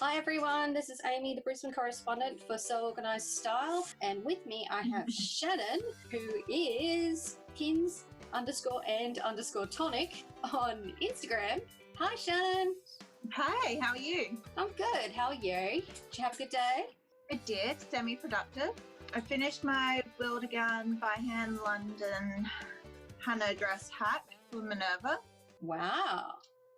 Hi everyone, this is Amy, the Brisbane correspondent for So Organised Style, and with me I have Shannon, who is pins_and_tonic on Instagram. Hi Shannon. Hi, how are you? I'm good, how are you? Did you have a good day? I did, semi-productive. I finished my Wildegan by hand London Hannah dress hack for Minerva. Wow.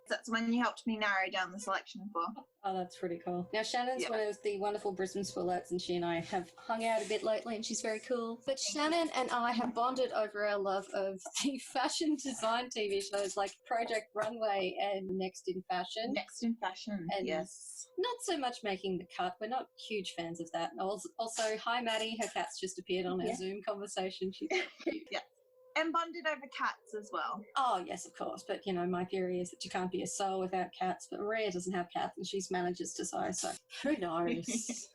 That's when you helped me narrow down the selection for. Oh, that's pretty cool. Now, Shannon's one of the wonderful Brisbane Spoilettes, and she and I have hung out a bit lately, and she's very cool. But Shannon and I have bonded over our love of the fashion design TV shows like Project Runway and Next in Fashion. Next in Fashion, and yes. Not so much Making the Cut. We're not huge fans of that. Also, hi, Maddie. Her cat's just appeared on our Zoom conversation. She's cute. Yeah. And bonded over cats as well. Oh, yes, of course. But, you know, my theory is that you can't be a sewer without cats. But Maria doesn't have cats and she manages to sew. So who knows?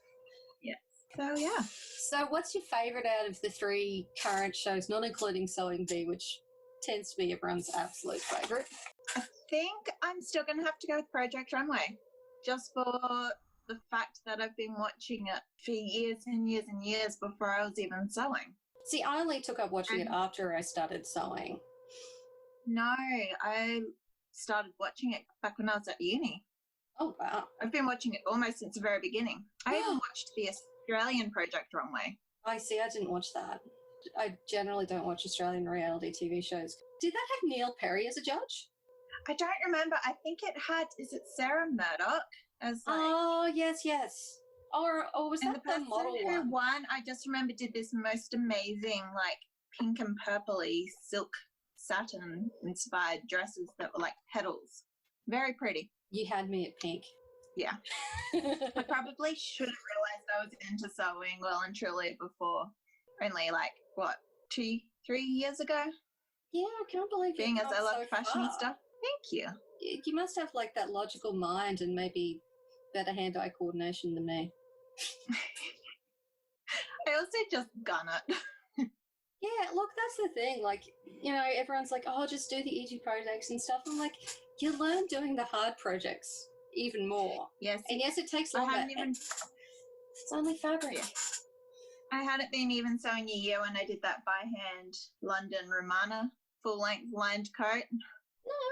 Yeah. So, yeah. So what's your favourite out of the three current shows, not including Sewing Bee, which tends to be everyone's absolute favourite? I think I'm still going to have to go with Project Runway. Just for the fact that I've been watching it for years and years and years before I was even sewing. See, I only took up watching it after I started sewing. No, I started watching it back when I was at uni. Oh, wow. I've been watching it almost since the very beginning. I even watched the Australian Project Runway. I see, I didn't watch that. I generally don't watch Australian reality TV shows. Did that have Neil Perry as a judge? I don't remember. I think it had, is it Sarah Murdoch? As like, oh, yes. Or was that the model one? Who won, I just remember, did this most amazing, like, pink and purpley silk satin inspired dresses that were like petals. Very pretty. You had me at pink. Yeah. I probably should have realised I was into sewing well and truly before. Only like, 2-3 years ago? Yeah, I can't believe being as I love fashion far. stuff. Thank you. You must have like that logical mind and maybe better hand-eye coordination than me. I also just gun it. Yeah, look, that's the thing. Like, you know, everyone's like, oh, just do the easy projects and stuff. I'm like, you learn doing the hard projects even more. Yes. And yes, it takes longer. It's only fabric. Yeah. I hadn't been even sewing a year when I did that by hand London Romana full-length lined coat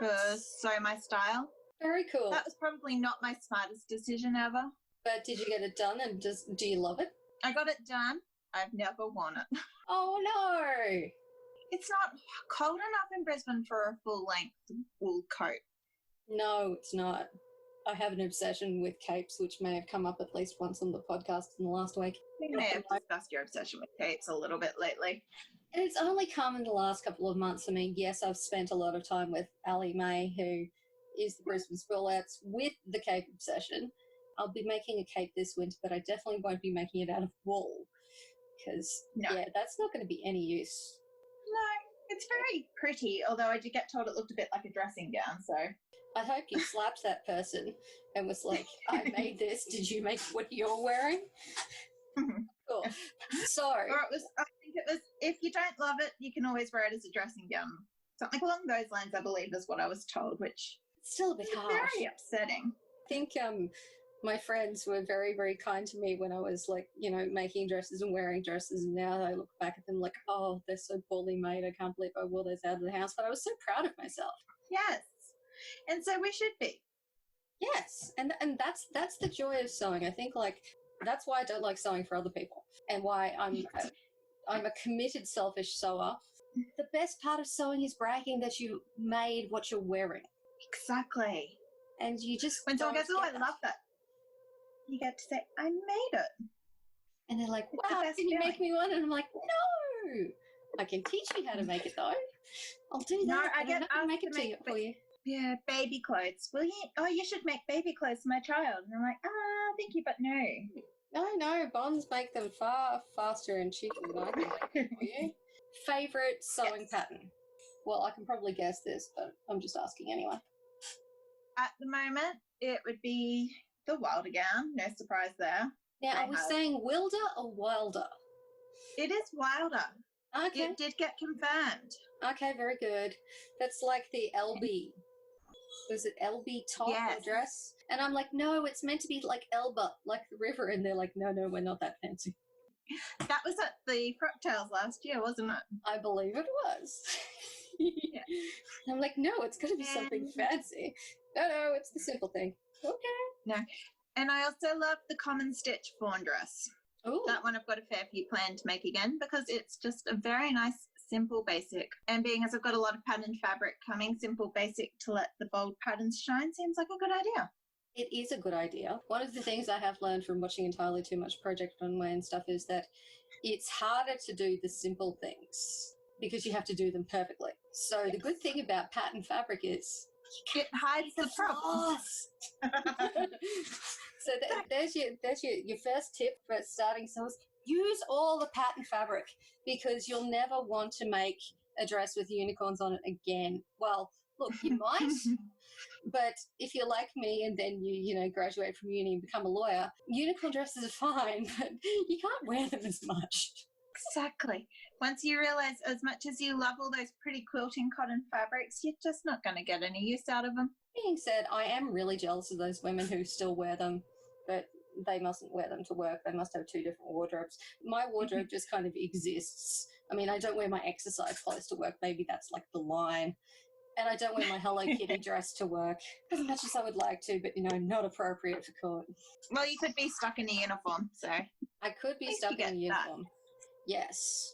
for Sew My Style. Very cool. That was probably not my smartest decision ever. But did you get it done and do you love it? I got it done. I've never worn it. Oh, no. It's not cold enough in Brisbane for a full-length wool coat. No, it's not. I have an obsession with capes, which may have come up at least once on the podcast in the last week. You may have discussed your obsession with capes a little bit lately. And it's only come in the last couple of months. I mean, yes, I've spent a lot of time with Ali May, who is the Brisbane Spoilettes, with the cape obsession. I'll be making a cape this winter, but I definitely won't be making it out of wool because, that's not going to be any use. No, it's very pretty, although I did get told it looked a bit like a dressing gown, so. I hope you slapped that person and was like, I made this. Did you make what you're wearing? Cool. Sorry. Or I think it was, if you don't love it, you can always wear it as a dressing gown. Something along those lines, I believe, is what I was told, which it's still a bit harsh. Very upsetting. I think my friends were very, very kind to me when I was, like, you know, making dresses and wearing dresses, and now I look back at them like, oh, they're so poorly made. I can't believe I wore those out of the house. But I was so proud of myself. Yes. And so we should be. Yes. And that's the joy of sewing. I think, like, that's why I don't like sewing for other people and why I'm a committed, selfish sewer. The best part of sewing is bragging that you made what you're wearing. Exactly. And you just when someone goes, oh, I love that. You get to say, I made it. And they're like, wow, can you make me one? And I'm like, no. I can teach you how to make it, though. I'll do that. No, I get asked to make it for you. Yeah, baby clothes. Well, you should make baby clothes for my child. And I'm like, thank you, but no. No, Bonds make them far faster and cheaper than I can make them for you. Favourite sewing pattern? Well, I can probably guess this, but I'm just asking anyway. At the moment, it would be the Wildegan. No surprise there. Now, are we saying Wilder or Wilder? It is Wilder. Okay. It did get confirmed. Okay, very good. That's like the LB. Was it LB top Yes. or dress? And I'm like, no, it's meant to be like Elba, like the river. And they're like, no, we're not that fancy. That was at the Fructales last year, wasn't it? I believe it was. Yeah. I'm like, no, it's got to be something fancy. No, it's the simple thing. Okay. No. And I also love the common stitch fawn dress. Ooh. That one I've got a fair few planned to make again because it's just a very nice, simple, basic. And being as I've got a lot of patterned fabric coming, simple, basic to let the bold patterns shine seems like a good idea. It is a good idea. One of the things I have learned from watching entirely too much Project Runway and stuff is that it's harder to do the simple things because you have to do them perfectly. So the good thing about pattern fabric is it hides the flaws. So there's your first tip for starting sews. Use all the pattern fabric because you'll never want to make a dress with unicorns on it again. Well, look, you might. But if you're like me and then you graduate from uni and become a lawyer, unicorn dresses are fine, but you can't wear them as much. Exactly. Once you realize as much as you love all those pretty quilting cotton fabrics, you're just not going to get any use out of them. Being said, I am really jealous of those women who still wear them, but they mustn't wear them to work. They must have two different wardrobes. My wardrobe just kind of exists. I mean, I don't wear my exercise clothes to work. Maybe that's like the line. And I don't wear my Hello Kitty dress to work as much as I would like to, but, not appropriate for court. Well, you could be stuck in a uniform, so. I could be stuck in a uniform. That. Yes.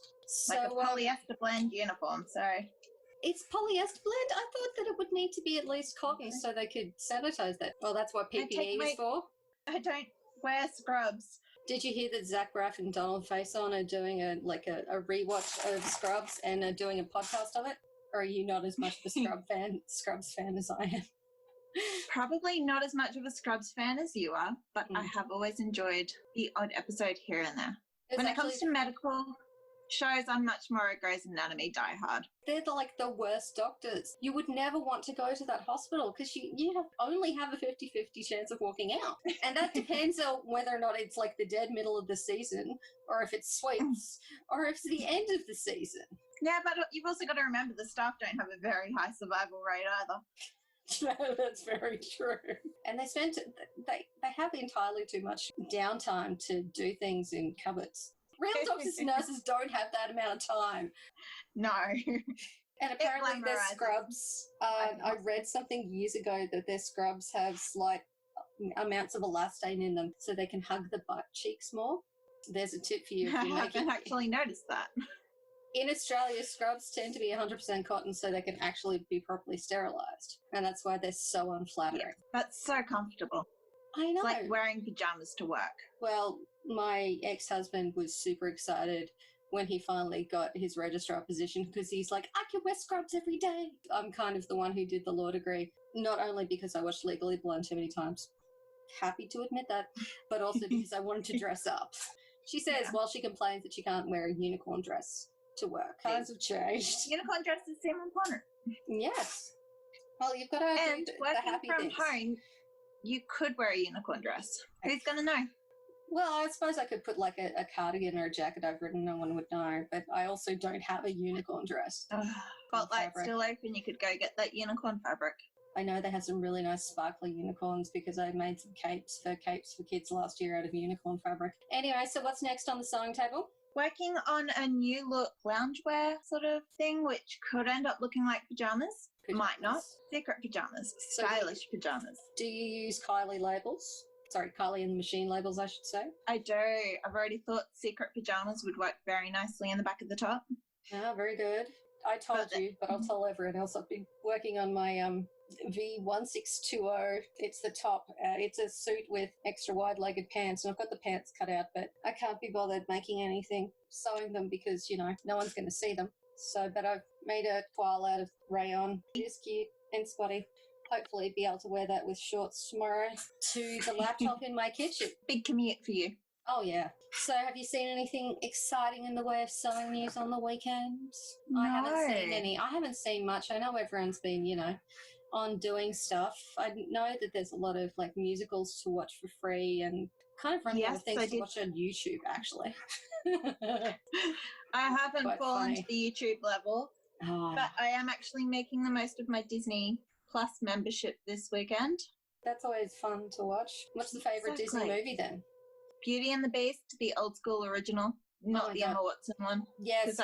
Like a polyester blend uniform, so. It's polyester blend? I thought that it would need to be at least cotton so they could sanitize that. Well, that's what PPE is for. I don't wear scrubs. Did you hear that Zach Braff and Donald Faison are doing a rewatch of Scrubs and are doing a podcast of it? Or are you not as much of a Scrubs fan as I am? Probably not as much of a Scrubs fan as you are, but I have always enjoyed the odd episode here and there. When it comes to medical shows, I'm much more a Grey's Anatomy diehard. They're the worst doctors. You would never want to go to that hospital because you only have a 50-50 chance of walking out. And that depends on whether or not it's like the dead middle of the season or if it's sweeps or if it's the end of the season. Yeah, but you've also got to remember the staff don't have a very high survival rate either. No, that's very true. And they have entirely too much downtime to do things in cupboards. Real doctors and nurses don't have that amount of time. No. And apparently their scrubs, I read something years ago that their scrubs have slight amounts of elastane in them so they can hug the butt cheeks more. There's a tip for you. If I haven't actually noticed that. In Australia, scrubs tend to be 100% cotton so they can actually be properly sterilised. And that's why they're so unflattering. Yeah, that's so comfortable. I know. It's like wearing pyjamas to work. Well, my ex-husband was super excited when he finally got his registrar position because he's like, I can wear scrubs every day. I'm kind of the one who did the law degree, not only because I watched Legally Blonde too many times, happy to admit that, but also because I wanted to dress up. She says while she complains that she can't wear a unicorn dress to work. Times have changed. Unicorn dresses seem important. Yes. Well, you've got to and do working the happy from things. Home, you could wear a unicorn dress. Who's going to know? Well, I suppose I could put like a cardigan or a jacket over it and no one would know, but I also don't have a unicorn dress. Spotlight's still open. You could go get that unicorn fabric. I know they have some really nice sparkly unicorns because I made some capes for kids last year out of unicorn fabric. Anyway, so what's next on the sewing table? Working on a new look loungewear sort of thing, which could end up looking like pajamas. Might not. Secret pajamas. Stylish pajamas. Do you use Kylie labels? Sorry, Kylie and the Machine labels, I should say. I do. I've already thought secret pajamas would work very nicely in the back of the top. Ah, very good. I told you, but I'll tell everyone else. I've been working on my V1620. It's the top. It's a suit with extra wide-legged pants, and I've got the pants cut out, but I can't be bothered making anything, sewing them because, no one's going to see them. But I've made a toile out of rayon. It is cute and spotty. Hopefully be able to wear that with shorts tomorrow to the laptop in my kitchen. Big commute for you. Oh, yeah. So have you seen anything exciting in the way of sewing news on the weekends? No. I haven't seen any. I haven't seen much. I know everyone's been, on doing stuff. I know that there's a lot of, musicals to watch for free and kind of running out of things to watch on YouTube, actually. I haven't fallen to the YouTube level, Oh. but I am actually making the most of my Disney Plus membership this weekend. That's always fun to watch. What's the favourite Disney movie then? Beauty and the Beast, the old school original, not the Emma Watson one. Yes,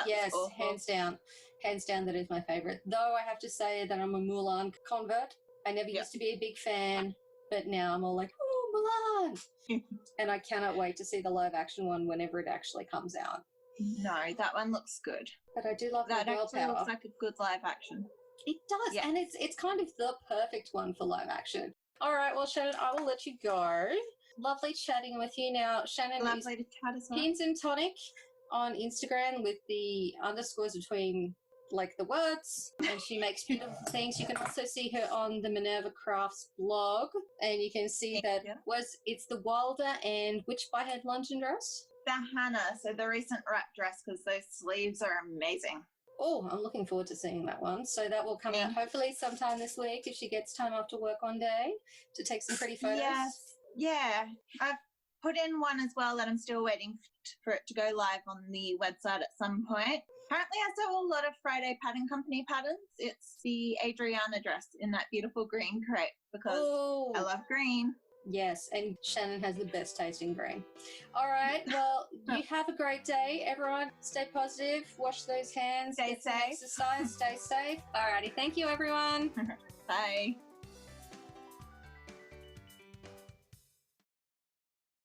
hands down. Hands down, that is my favourite. Though I have to say that I'm a Mulan convert. I never used to be a big fan, but now I'm all like, oh, Mulan! And I cannot wait to see the live action one whenever it actually comes out. No, that one looks good. But I do love that the girl actually power. Looks like a good live action. It does, and it's kind of the perfect one for live action. All right, well, Shannon, I will let you go. Lovely chatting with you. Now, Shannon Lovely to chat as well. Pins and Tonic on Instagram with the underscores between like the words, and she makes beautiful things. You can also see her on the Minerva Crafts blog, and you can see that it's the Wilder and which by head London dress? The Hannah, so the recent wrap dress, because those sleeves are amazing. Oh, I'm looking forward to seeing that one. So that will come out hopefully sometime this week if she gets time after work one day to take some pretty photos. Yes. Yeah, I've put in one as well that I'm still waiting for it to go live on the website at some point. Currently, I sell a lot of Friday Pattern Company patterns. It's the Adriana dress in that beautiful green crepe because I love green. Yes, and Shannon has the best taste in green. All right, well, you have a great day, everyone. Stay positive, wash those hands, stay safe, exercise, stay safe. All righty, thank you, everyone. Bye.